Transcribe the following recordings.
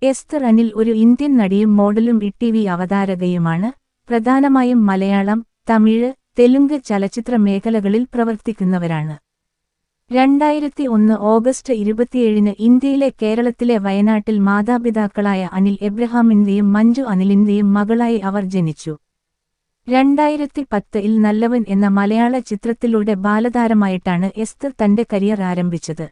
എസ്തർ അനിൽ ഒരു ഇന്ത്യൻ നടിയും മോഡലും ടിവി അവതാരകയുമാണ്. പ്രധാനമായും മലയാളം, തമിഴ്, തെലുങ്ക് ചലച്ചിത്ര മേഖലകളിൽ പ്രവർത്തിക്കുന്നവരാണ്. 2001 ഓഗസ്റ്റ് 27 ഇന്ത്യയിലെ കേരളത്തിലെ വയനാട്ടിൽ മാതാപിതാക്കളായ അനിൽ എബ്രഹാമിന്റെയും മഞ്ജു അനിലിന്റെയും മകളായി അവർ ജനിച്ചു. 2010 നല്ലവൻ എന്ന മലയാള ചിത്രത്തിലൂടെ ബാലതാരമായിട്ടാണ് എസ്തർ തന്റെ കരിയർ ആരംഭിച്ചത്.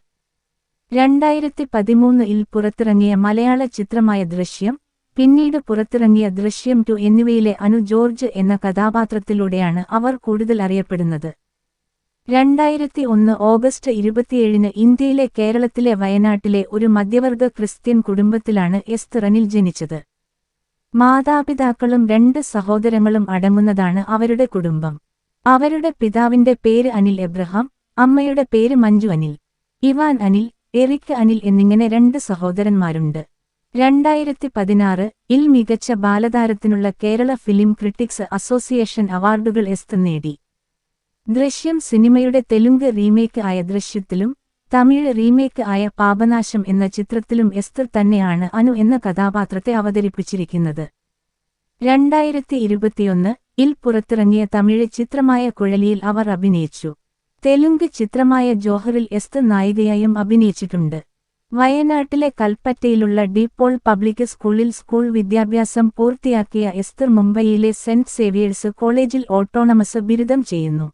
2013 പുറത്തിറങ്ങിയ മലയാള ചിത്രമായ ദൃശ്യം, പിന്നീട് പുറത്തിറങ്ങിയ ദൃശ്യം 2 എന്നിവയിലെ അനു ജോർജ് എന്ന കഥാപാത്രത്തിലൂടെയാണ് അവർ കൂടുതൽ അറിയപ്പെടുന്നത്. 2001 ഓഗസ്റ്റ് 27 ഇന്ത്യയിലെ കേരളത്തിലെ വയനാട്ടിലെ ഒരു മധ്യവർഗ ക്രിസ്ത്യൻ കുടുംബത്തിലാണ് എസ്തർ അനിൽ ജനിച്ചത്. മാതാപിതാക്കളും 2 സഹോദരങ്ങളും അടങ്ങുന്നതാണ് അവരുടെ കുടുംബം. അവരുടെ പിതാവിന്റെ പേര് അനിൽ എബ്രഹാം, അമ്മയുടെ പേര് മഞ്ജു അനിൽ. ഇവാൻ അനിൽ, എറിക് അനിൽ എന്നിങ്ങനെ 2 സഹോദരന്മാരുണ്ട്. 2016 മികച്ച ബാലതാരത്തിനുള്ള കേരള ഫിലിം ക്രിട്ടിക്സ് അസോസിയേഷൻ അവാർഡുകൾ എസ്തർ നേടി. ദൃശ്യം സിനിമയുടെ തെലുങ്ക് റീമേക്ക് ആയ ദൃശ്യത്തിലും തമിഴ് റീമേക്ക് ആയ പാപനാശം എന്ന ചിത്രത്തിലും എസ്തർ തന്നെയാണ് അനു എന്ന കഥാപാത്രത്തെ അവതരിപ്പിച്ചിരിക്കുന്നത്. 2021 പുറത്തിറങ്ങിയ തമിഴ് ചിത്രമായ കുഴലിയിൽ അവർ അഭിനയിച്ചു. തെലുങ്ക് ചിത്രമായ ജോഹറിൽ എസ്തർ നായികയായും അഭിനയിച്ചിട്ടുണ്ട്. വയനാട്ടിലെ കൽപ്പറ്റയിലുള്ള ഡീപോൾ പബ്ലിക് സ്കൂളിൽ സ്കൂൾ വിദ്യാഭ്യാസം പൂർത്തിയാക്കിയ എസ്തർ മുംബൈയിലെ സെന്റ് സേവിയേഴ്സ് കോളേജിൽ ഓട്ടോണമസ് ബിരുദം ചെയ്യുന്നു.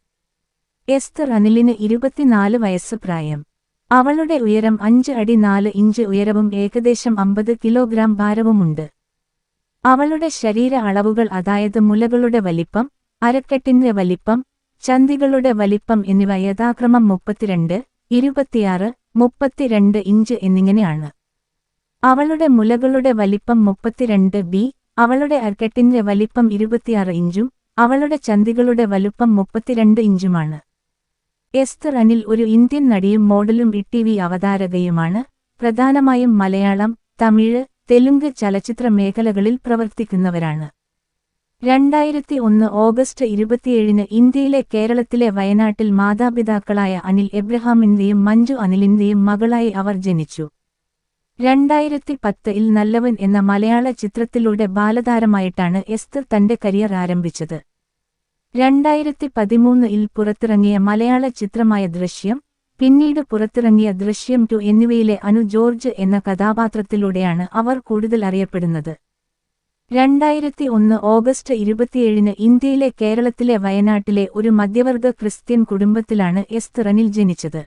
എസ്തർ അനിലിന് 24 വയസ്സ് പ്രായം. അവളുടെ ഉയരം 5 അടി 4 ഇഞ്ച് ഉയരവും ഏകദേശം 50 കിലോഗ്രാം ഭാരവുമുണ്ട്. അവളുടെ ശരീര അളവുകൾ അതായത് മുലകളുടെ വലിപ്പം, അരക്കെട്ടിന്റെ വലിപ്പം, ചന്തികളുടെ വലിപ്പം എന്നിവ യഥാക്രമം 32, 26, 32 ഇഞ്ച് എന്നിങ്ങനെയാണ്. അവളുടെ മുലകളുടെ വലിപ്പം 32B, അവളുടെ അരക്കെട്ടിന്റെ വലിപ്പം 26 ഇഞ്ചും അവളുടെ ചന്തികളുടെ വലുപ്പം 32 ഇഞ്ചുമാണ്. എസ്തർ അനിൽ ഒരു ഇന്ത്യൻ നടിയും മോഡലും ടിവി അവതാരകയുമാണ്. പ്രധാനമായും മലയാളം, തമിഴ്, തെലുങ്ക് ചലച്ചിത്ര മേഖലകളിൽ പ്രവർത്തിക്കുന്നവരാണ്. 2001 ഓഗസ്റ്റ് 27 ഇന്ത്യയിലെ കേരളത്തിലെ വയനാട്ടിൽ മാതാപിതാക്കളായ അനിൽ എബ്രഹാമിന്റെയും മഞ്ജു അനിലിന്റെയും മകളായി അവർ ജനിച്ചു. 2010 നല്ലവൻ എന്ന മലയാള ചിത്രത്തിലൂടെ ബാലതാരമായിട്ടാണ് എസ്തർ തന്റെ കരിയർ ആരംഭിച്ചത്. 2013 പുറത്തിറങ്ങിയ മലയാള ചിത്രമായ ദൃശ്യം, പിന്നീട് പുറത്തിറങ്ങിയ ദൃശ്യം 2 എന്നിവയിലെ അനു ജോർജ് എന്ന കഥാപാത്രത്തിലൂടെയാണ് അവർ കൂടുതൽ അറിയപ്പെടുന്നത്. 2001 ഓഗസ്റ്റ് 27 ഇന്ത്യയിലെ കേരളത്തിലെ വയനാട്ടിലെ ഒരു മധ്യവർഗ ക്രിസ്ത്യൻ കുടുംബത്തിലാണ് എസ്തർ അനിൽ ജനിച്ചത്.